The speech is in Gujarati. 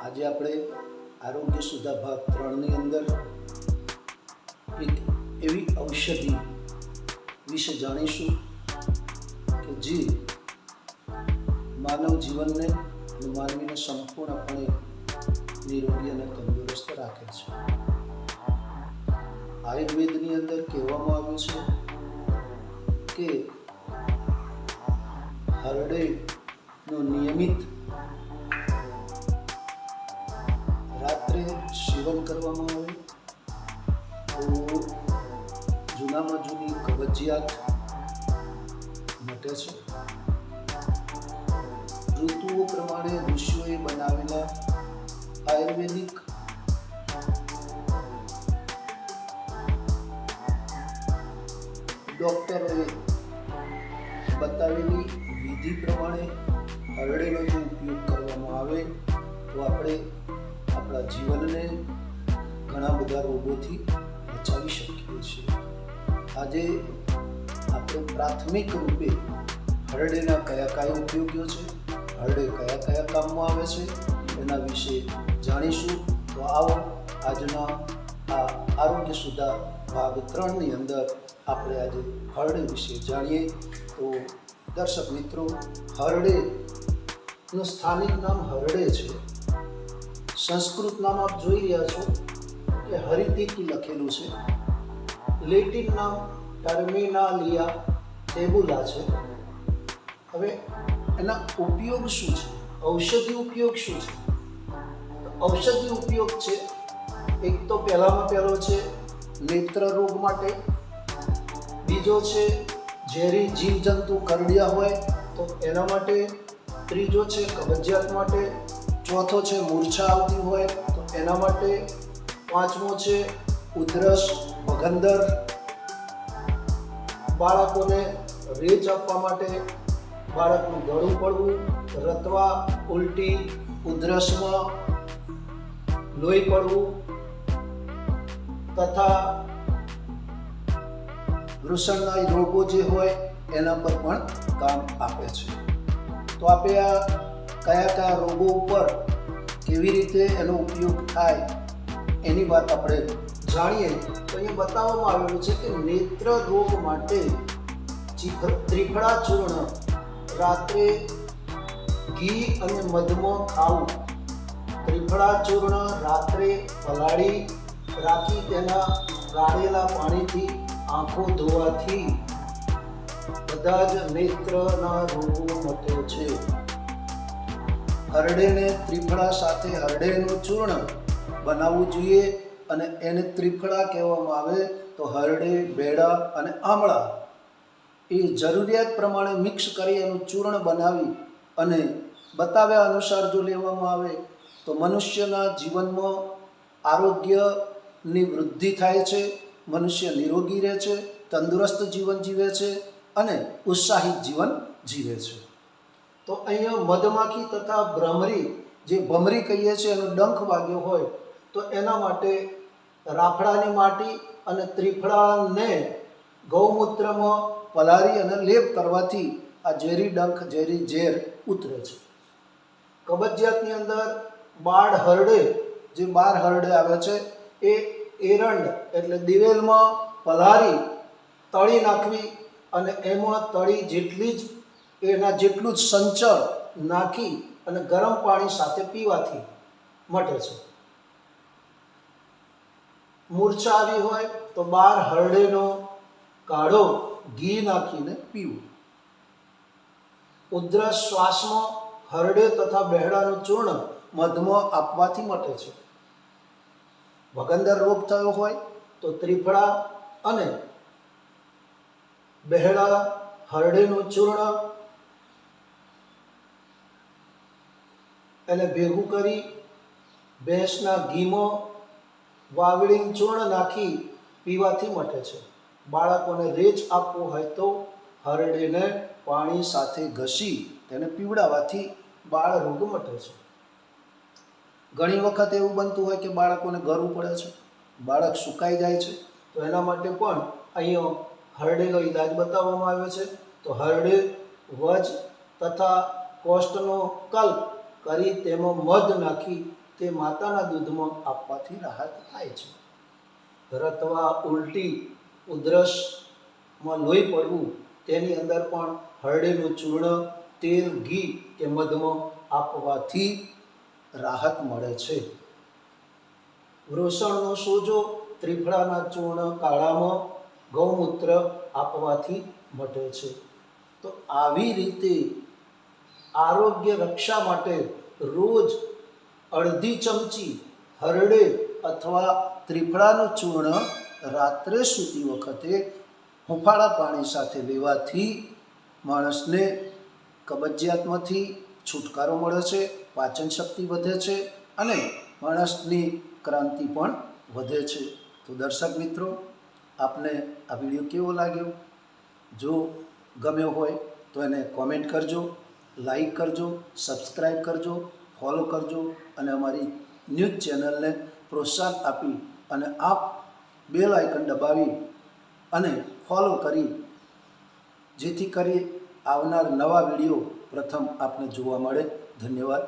આજે આપણે આરોગ્ય સુધા ભાગ 3ની અંદર એક એવી ઔષધિ વિશે જાણીશું કે જે માનવ જીવનને અને માનવીને સંપૂર્ણપણે નિરોગી અને તંદુરસ્ત રાખે છે. આયુર્વેદની અંદર કહેવામાં આવ્યું છે કે હરડેનો નિયમિત રાત્રે સેવન કરવામાં આવે તો જૂનામાં જૂની કબજિયાત મટે છે. ઋતુઓ પ્રમાણે ઋષિઓએ બનાવેલા આયુર્વેદિક ડોક્ટરોએ બતાવેલી વિધિ પ્રમાણે હરડેનો જો ઉપયોગ કરવામાં આવે તો આપણે આપણા જીવનને ઘણા બધા રોગોથી બચાવી શકીએ છીએ. આજે આપણે પ્રાથમિક રૂપે હરડેના કયા ઉપયોગીઓ છે, હરડે કયા કામમાં આવે છે એના વિશે જાણીશું. તો આવો આજના આ આરોગ્ય સુધા ભાગ 3ની અંદર આપણે આજે હરડે વિશે જાણીએ. તો દર્શક મિત્રો, હરડેનું સ્થાનિક નામ હરડે છે. સંસ્કૃત નામ આપ જોઈ રહ્યા છો કે હરિતિકી લખેલું છે. લેટિન નામ ટર્મિનાલિયા ટેબુલા છે. હવે એના ઉપયોગ શું છે, ઔષધિ ઉપયોગ શું છે? ઔષધિ ઉપયોગ છે એક તો પહેલામાં પહેલો છે નેત્ર રોગ માટે, બીજો છે ઝેરી જીવજંતુ કરડ્યા હોય તો એના માટે, ત્રીજો છે કબજિયાત માટે, ચોથો છે મૂર્છા આવતી હોય તો એના માટે, પાંચમો છે ઉધરસ, ભગંદર, બાળકોને રેચ આપવા માટે, બાળકનું ગળું પડવું, રતવા, ઉલટી, ઉધરસમાં લોહી પડવું તથા વૃષણના રોગો જે હોય એના પર પણ કામ આપે છે. તો આપણે આ કયા રોગો ઉપર કેવી રીતે એનો ઉપયોગ થાય એની વાત આપણે જાણીએ. તો અહીંયા બતાવવામાં આવેલું છે કે નેત્ર રોગ માટે ત્રિફળા ચૂર્ણ રાત્રે ઘી અને મધમાં ખાવું. ત્રિફળા ચૂર્ણ રાત્રે પલાળી રાખી તેના ગાળેલા પાણીથી આંખો ધોવાથી બધા જ નેત્રના રોગો મટે છે. હરડેને ત્રિફળા સાથે હરડેનું ચૂર્ણ બનાવવું જોઈએ અને એને ત્રિફળા કહેવામાં આવે. તો હરડે, બેડા અને આમળા એ જરૂરિયાત પ્રમાણે મિક્સ કરી એનું ચૂર્ણ બનાવી અને બતાવ્યા અનુસાર જો લેવામાં આવે તો મનુષ્યના જીવનમાં આરોગ્યની વૃદ્ધિ થાય છે, મનુષ્ય નિરોગી રહે છે, તંદુરસ્ત જીવન જીવે છે અને ઉત્સાહિત જીવન જીવે છે. તો અહીંયા મધમાખી તથા ભ્રમરી, જે ભમરી કહીએ છીએ, એનો ડંખ વાગ્યો હોય તો એના માટે રાફડાની માટી અને ત્રિફળાને ગૌમૂત્રમાં પલાળી અને લેપ કરવાથી આ ઝેરી ડંખ, ઝેરી ઝેર ઉતરે છે. કબજિયાતની અંદર બાળ હરડે, જે 12 હરડે આવે છે એ એરંડ એટલે દિવેલમાં પલાળી તળી નાખવી અને એમાં તળી જેટલી જ એના જેટલું જ સંચળ નાખી અને ગરમ પાણી સાથે પીવાથી મટે છે. મૂર્છા આવી હોય તો 12 હરડેનો કાઢો ઘી નાખીને પીવું. ઉધરસ શ્વાસમાં હરડે તથા બેહડાનું ચૂર્ણ મધમાં આપવાથી મટે છે. ભગંદર રોગ થયો હોય તો ત્રિફળા અને બેહડા હરડેનું ચૂર્ણ એને ભેગું કરી ભેંસના ઘીમાં વાવડીનું ચૂર્ણ નાખી પીવાથી મટે છે. બાળકોને રેચ આપવો હોય તો હરડેને પાણી સાથે ઘસી તેને પીવડાવવાથી બાળ રોગ મટે છે. ઘણી વખત એવું બનતું હોય કે બાળકોને ગળવું પડે છે, બાળક સુકાઈ જાય છે, તો એના માટે પણ અહીંયા હરડેનો ઈલાજ બતાવવામાં આવ્યો છે. તો હરડે વજ તથા કોષ્ઠનો કલ્પ કરી તેમાં મધ નાખી તે માતાના દૂધમાં આપવાથી રાહત થાય છે. રતવા, ઉલટી, ઉધરસમાં લોહી પડવું તેની અંદર પણ હરડેલું ચૂર્ણ, તેલ, ઘી કે મધમાં આપવાથી રાહત મળે છે. વૃષણનો સોજો ત્રિફળાના ચૂર્ણ કાળામાં ગૌમૂત્ર આપવાથી મટે છે. તો આવી રીતે આરોગ્ય રક્ષા માટે રોજ અડધી ચમચી હરડે અથવા ત્રિફળાનું ચૂર્ણ રાત્રે સૂતી વખતે હુંફાળા પાણી સાથે લેવાથી માણસને કબજિયાતમાંથી છુટકારો મળે છે, પાચન શક્તિ વધે છે અને માણસની ક્રાંતિ પણ વધે છે. તો દર્શક મિત્રો, આપને આ વિડીયો કેવો લાગ્યો? જો ગમ્યો હોય તો એને કોમેન્ટ કરજો, લાઈક કરજો, સબસ્ક્રાઈબ કરજો, ફોલો કરજો અને અમારી ન્યૂઝ ચેનલને પ્રોત્સાહન આપી અને આપ બેલ આઇકન દબાવી અને ફોલો કરી જેથી કરી આવનાર નવા વિડીયો પ્રથમ આપને જોવા મળે. ધન્યવાદ.